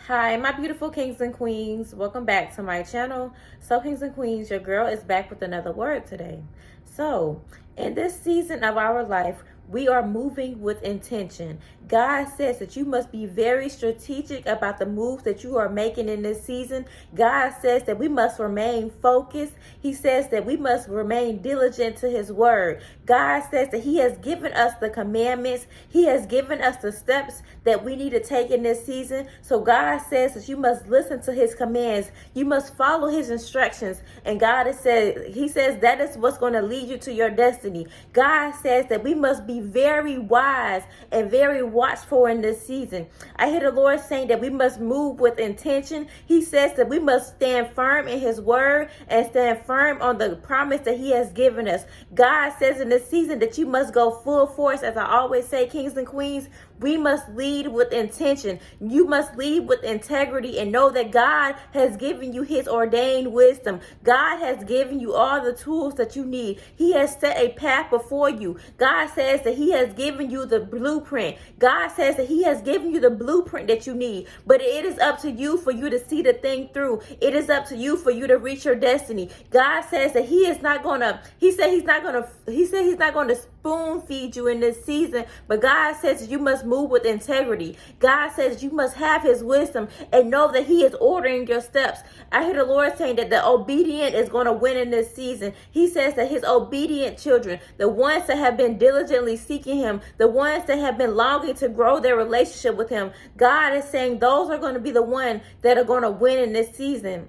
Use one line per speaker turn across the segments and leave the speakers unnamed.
Hi, my beautiful kings and queens. Welcome back to my channel. So, kings and queens, your girl is back with another word today. So, in this season of our life, we are moving with intention. God says that you must be very strategic about the moves that you are making in this season. God says that we must remain focused. He says that we must remain diligent to his word. God says that he has given us the commandments. He has given us the steps that we need to take in this season. So God says that you must listen to his commands. You must follow his instructions. And he says that is what's going to lead you to your destiny. God says that we must be very wise and very watchful in this season. I hear the Lord saying that we must move with intention. He says that we must stand firm in his word and stand firm on the promise that he has given us. God says in this season that you must go full force. As I always say, kings and queens, we must lead with intention. You must lead with integrity and know that God has given you his ordained wisdom. God has given you all the tools that you need. He has set a path before you. God says that he has given you the blueprint. God says that he has given you the blueprint that you need. But it is up to you for you to see the thing through. It is up to you for you to reach your destiny. God says that he is not going to, he said he's not going to spoon feed you in this season, but God says that you must move with integrity. God says you must have his wisdom and know that he is ordering your steps. I hear the Lord saying that the obedient is going to win in this season. He says that his obedient children, the ones that have been diligently seeking him, the ones that have been longing to grow their relationship with him, God is saying those are going to be the ones that are going to win in this season.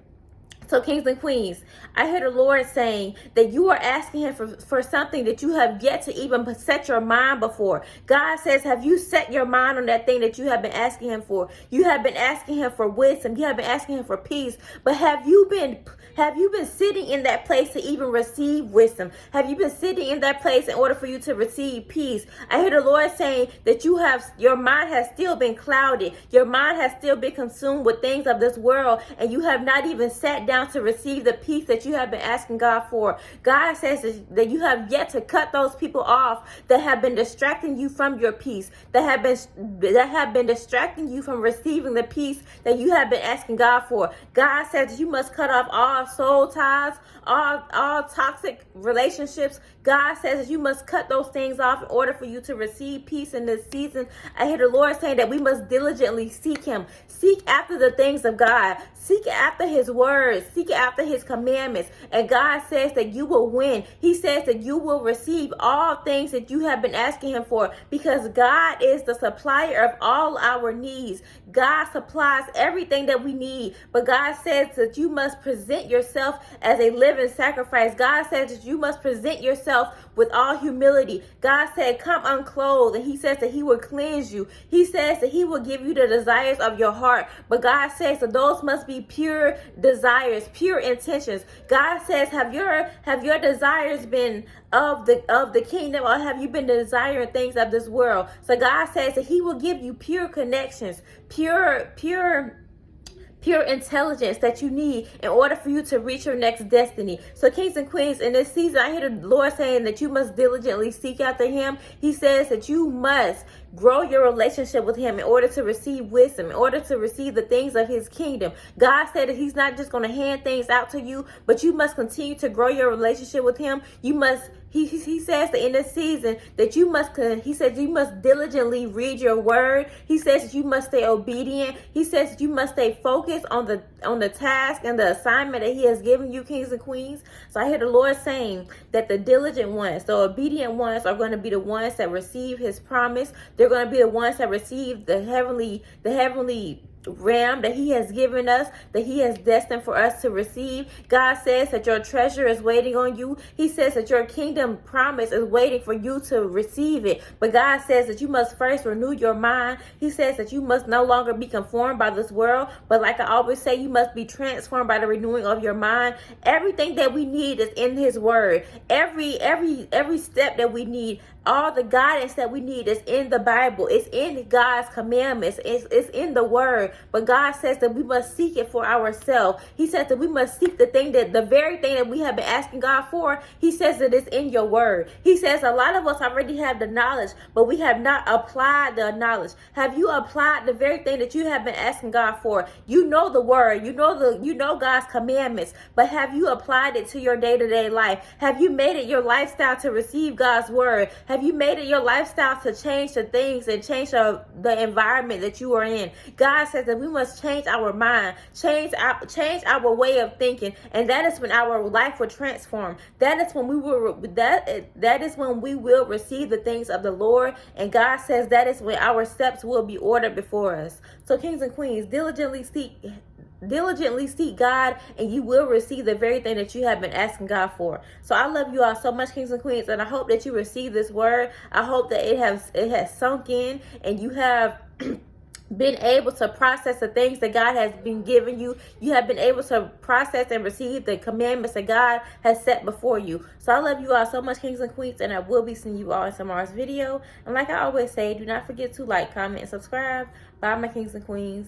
So, kings and queens, I hear the Lord saying that you are asking him for something that you have yet to even set your mind before. God says, have you set your mind on that thing that you have been asking him for? You have been asking him for wisdom. You have been asking him for peace. But have you been sitting in that place to even receive wisdom? Have you been sitting in that place in order for you to receive peace? I hear the Lord saying that your mind has still been clouded. Your mind has still been consumed with things of this world, and you have not even sat down to receive the peace that you have been asking God for. God says that you have yet to cut those people off that have been distracting you from your peace, that have been distracting you from receiving the peace that you have been asking God for. God says you must cut off all soul ties, all toxic relationships. God says you must cut those things off in order for you to receive peace in this season. I hear the Lord saying that we must diligently seek him. Seek after the things of God. Seek after his words. Seek after his commandments. And God says that you will win. He says that you will receive all things that you have been asking him for, because God is the supplier of all our needs. God supplies everything that we need. But God says that you must present yourself as a living sacrifice. God says that you must present yourself with all humility. God said, come unclothed. And he says that he will cleanse you. He says that he will give you the desires of your heart. But God says that those must be pure desires, pure intentions. God says, have your desires been of the kingdom, or have you been desiring things of this world? So God says that he will give you pure connections, pure intelligence that you need in order for you to reach your next destiny. So, kings and queens, in this season, I hear the Lord saying that you must diligently seek after him. He says that you must grow your relationship with him in order to receive wisdom, in order to receive the things of his kingdom. God said that he's not just going to hand things out to you, but you must continue to grow your relationship with him. You must He says that in this season that he says you must diligently read your word. He says that you must stay obedient. He says that you must stay focused on the task and the assignment that he has given you, kings and queens. So I hear the Lord saying that the diligent ones, the obedient ones, are going to be the ones that receive his promise. They're going to be the ones that receive the heavenly realm that he has given us, that he has destined for us to receive. God says that your treasure is waiting on you. He says that your kingdom promise is waiting for you to receive it. But God says that you must first renew your mind. He says that you must no longer be conformed by this world, but like I always say, you must be transformed by the renewing of your mind. Everything that we need is in his word. Every step that we need, all the guidance that we need is in the Bible. It's in God's commandments. It's in the word. but God says that we must seek it for ourselves. He says that we must seek the very thing that we have been asking God for. He says that it's in your word. He says a lot of us already have the knowledge, but we have not applied the knowledge. Have you applied the very thing that you have been asking God for? You know the word, you know God's commandments, but have you applied it to your day-to-day life? Have you made it your lifestyle to receive God's word? Have you made it your lifestyle to change the things and change the environment that you are in? God says that we must change our mind, change our way of thinking, and that is when our life will transform. That is when that is when we will receive the things of the Lord, and God says that is when our steps will be ordered before us. So kings and queens, diligently seek God, and you will receive the very thing that you have been asking God for. So I love you all so much, kings and queens, and I hope that you receive this word. I hope that it has sunk in, and you have been able to process the things that God has been giving you. You have been able to process and receive the commandments that God has set before you. So I love you all so much, kings and queens, and I will be seeing you all in tomorrow's video. And like I always say, do not forget to like, comment, and subscribe. Bye, my kings and queens.